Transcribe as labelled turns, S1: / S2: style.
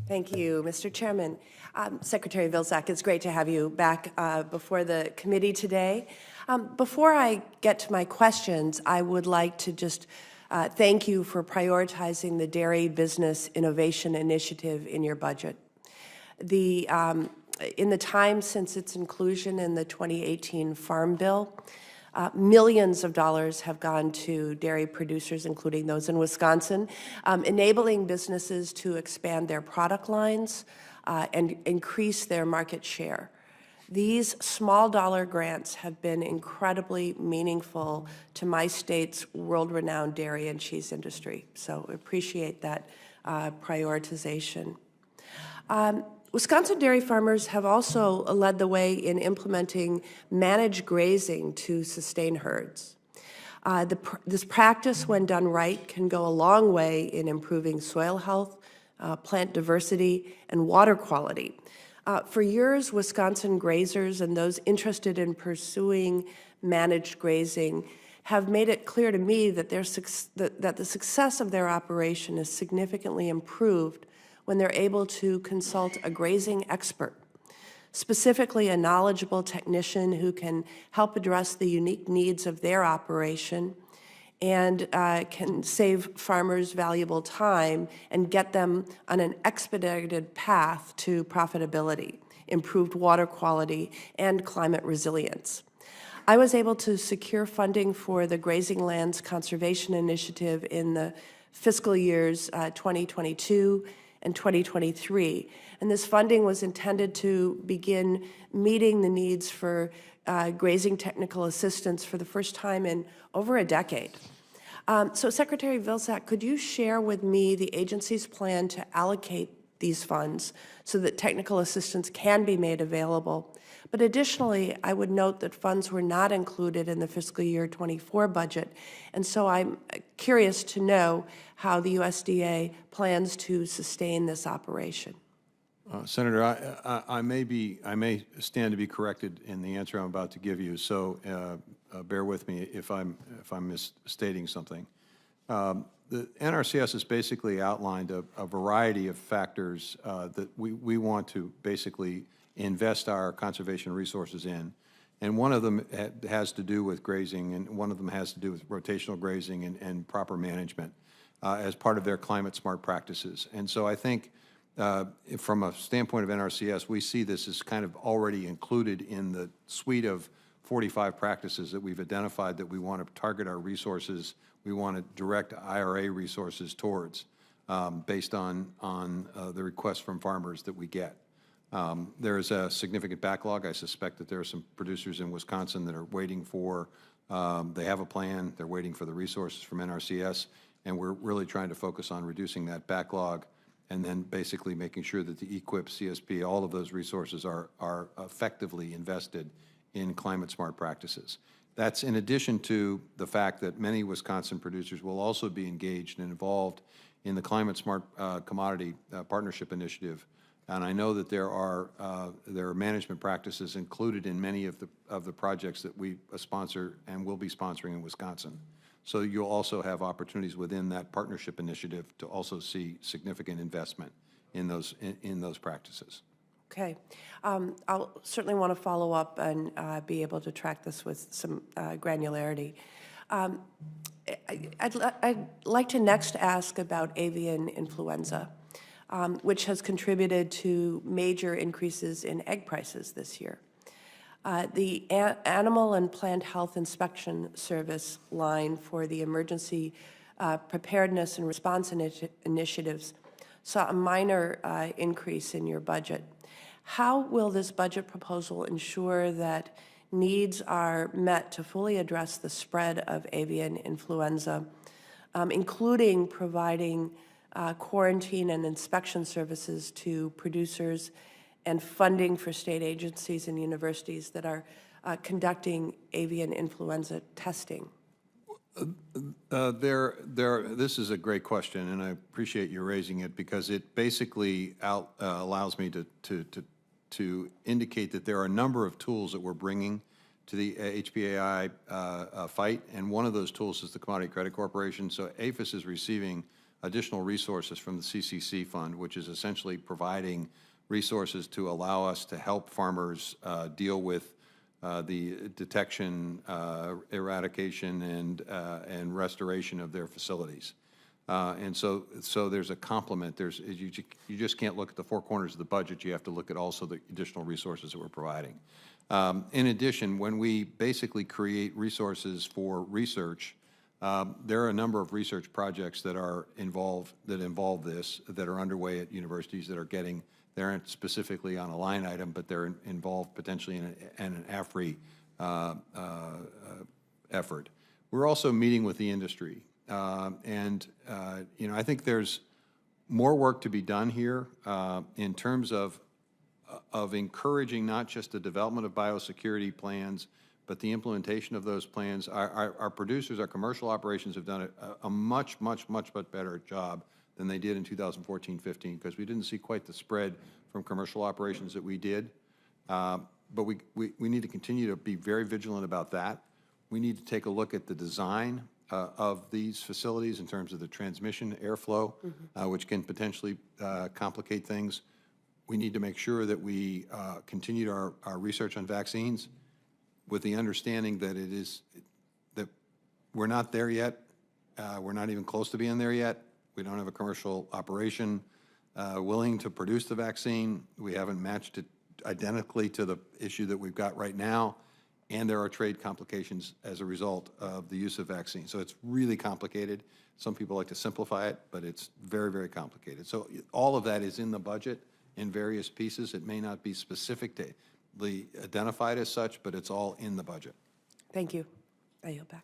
S1: Thank you, Mr. Chairman. Secretary Vilsack, it's great to have you back before the committee today. Before I get to my questions, I would like to just thank you for prioritizing the Dairy Business Innovation Initiative in your budget. In the time since its inclusion in the 2018 Farm Bill, millions of dollars have gone to dairy producers, including those in Wisconsin, enabling businesses to expand their product lines and increase their market share. These small dollar grants have been incredibly meaningful to my state's world-renowned dairy and cheese industry, so appreciate that prioritization. Wisconsin dairy farmers have also led the way in implementing managed grazing to sustain herds. This practice, when done right, can go a long way in improving soil health, plant diversity, and water quality. For years, Wisconsin grazers and those interested in pursuing managed grazing have made it clear to me that the success of their operation is significantly improved when they're able to consult a grazing expert, specifically a knowledgeable technician who can help address the unique needs of their operation and can save farmers valuable time and get them on an expedited path to profitability, improved water quality, and climate resilience. I was able to secure funding for the Grazing Lands Conservation Initiative in the fiscal years 2022 and 2023. And this funding was intended to begin meeting the needs for grazing technical assistance for the first time in over a decade. So Secretary Vilsack, could you share with me the agency's plan to allocate these funds so that technical assistance can be made available? But additionally, I would note that funds were not included in the fiscal year 24 budget, and so I'm curious to know how the USDA plans to sustain this operation.
S2: Senator, I may stand to be corrected in the answer I'm about to give you, so bear with me if I'm misstating something. The NRCS has basically outlined a variety of factors that we want to basically invest our conservation resources in. And one of them has to do with grazing, and one of them has to do with rotational grazing and proper management as part of their climate smart practices. And so I think from a standpoint of NRCS, we see this as kind of already included in the suite of 45 practices that we've identified that we want to target our resources, we want to direct IRA resources towards based on the requests from farmers that we get. There is a significant backlog. I suspect that there are some producers in Wisconsin that are waiting for, they have a plan, they're waiting for the resources from NRCS, and we're really trying to focus on reducing that backlog and then basically making sure that the EQIP, CSP, all of those resources are effectively invested in climate smart practices. That's in addition to the fact that many Wisconsin producers will also be engaged and involved in the Climate Smart Commodity Partnership Initiative. And I know that there are management practices included in many of the projects that we sponsor and will be sponsoring in Wisconsin. So you'll also have opportunities within that partnership initiative to also see significant investment in those practices.
S1: Okay. I'll certainly want to follow up and be able to track this with some granularity. I'd like to next ask about avian influenza, which has contributed to major increases in egg prices this year. The Animal and Plant Health Inspection Service line for the Emergency Preparedness and Response Initiatives saw a minor increase in your budget. How will this budget proposal ensure that needs are met to fully address the spread of avian influenza, including providing quarantine and inspection services to producers and funding for state agencies and universities that are conducting avian influenza testing?
S2: This is a great question, and I appreciate you raising it because it basically allows me to indicate that there are a number of tools that we're bringing to the HPAI fight, and one of those tools is the Commodity Credit Corporation. So APHIS is receiving additional resources from the CCC fund, which is essentially providing resources to allow us to help farmers deal with the detection, eradication, and restoration of their facilities. And so there's a complement. You just can't look at the four corners of the budget. You have to look at also the additional resources that we're providing. In addition, when we basically create resources for research, there are a number of research projects that involve this, that are underway at universities that are getting, they aren't specifically on a line item, but they're involved potentially in an AFRI effort. We're also meeting with the industry. You know, I think there's more work to be done here in terms of encouraging not just the development of biosecurity plans, but the implementation of those plans. Our producers, our commercial operations have done a much better job than they did in 2014-15, because we didn't see quite the spread from commercial operations that we did. But we need to continue to be very vigilant about that. We need to take a look at the design of these facilities in terms of the transmission airflow, which can potentially complicate things. We need to make sure that we continue our research on vaccines with the understanding that that we're not there yet. We're not even close to being there yet. We don't have a commercial operation willing to produce the vaccine. We haven't matched it identically to the issue that we've got right now. And there are trade complications as a result of the use of vaccines. So it's really complicated. Some people like to simplify it, but it's very complicated. So all of that is in the budget in various pieces. It may not be specifically identified as such, but it's all in the budget.
S1: Thank you. I yield back.